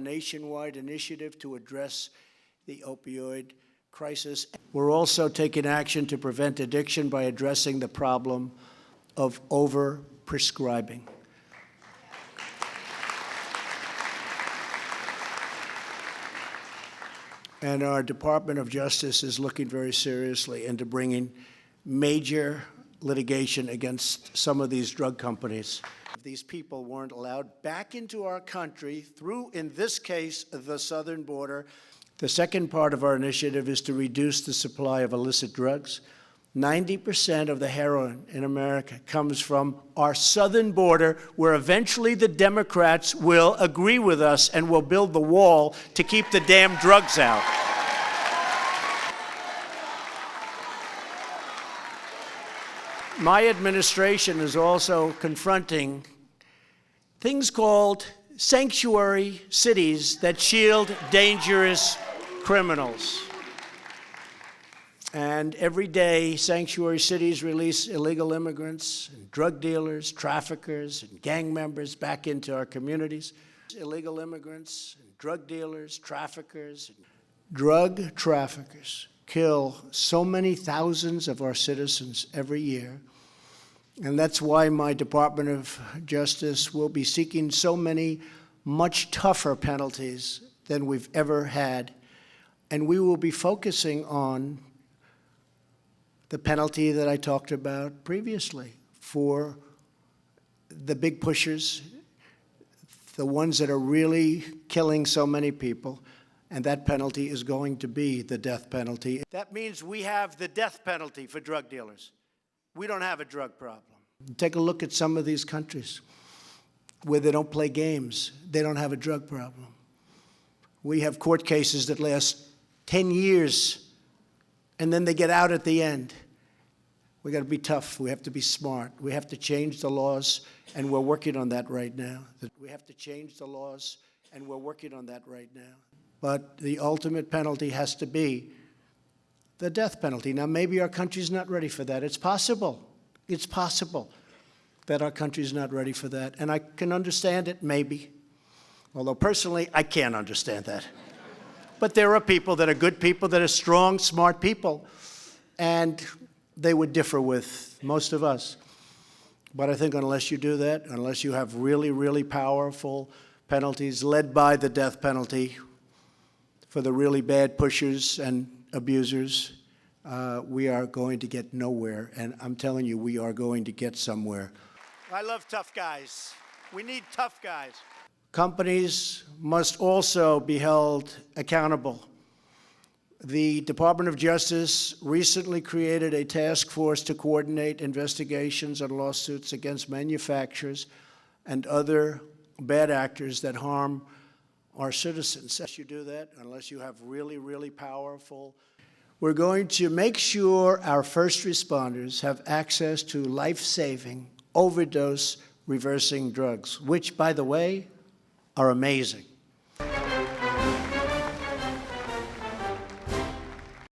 Nationwide initiative to address the opioid crisis. We're also taking action to prevent addiction by addressing the problem of over-prescribing. And our Department of Justice is looking very seriously into bringing major litigation against some of these drug companies. These people weren't allowed back into our country through, in this case, the southern border. The second part of our initiative is to reduce the supply of illicit drugs. 90% of the heroin in America comes from our southern border, where eventually the Democrats will agree with us and will build the wall to keep the damn drugs out. My administration is also confronting things called sanctuary cities that shield dangerous criminals. And every day, sanctuary cities release illegal immigrants, and drug dealers, traffickers, and gang members back into our communities. Illegal immigrants, and drug dealers, traffickers. Drug traffickers kill so many thousands of our citizens every year. And that's why my Department of Justice will be seeking so many much tougher penalties than we've ever had. And we will be focusing on the penalty that I talked about previously for the big pushers, the ones that are really killing so many people, and that penalty is going to be the death penalty. That means we have the death penalty for drug dealers. We don't have a drug problem. Take a look at some of these countries where they don't play games. They don't have a drug problem. We have court cases that last 10 years, and then they get out at the end. We got to be tough. We have to be smart. We have to change the laws, and we're working on that right now. We have to change the laws, and we're working on that right now. But the ultimate penalty has to be the death penalty. Now, maybe our country's not ready for that. It's possible. It's possible that our country's not ready for that. And I can understand it, maybe. Although personally, I can't understand that. But there are people that are good people, that are strong, smart people, and they would differ with most of us. But I think unless you do that, unless you have really, really powerful penalties led by the death penalty for the really bad pushers and abusers, we are going to get nowhere. And I'm telling you, we are going to get somewhere. I love tough guys. We need tough guys. Companies must also be held accountable. The Department of Justice recently created a task force to coordinate investigations and lawsuits against manufacturers and other bad actors that harm our citizens. Unless you do that, unless you have really, really powerful, we're going to make sure our first responders have access to life-saving, overdose reversing drugs, which, by the way, are amazing.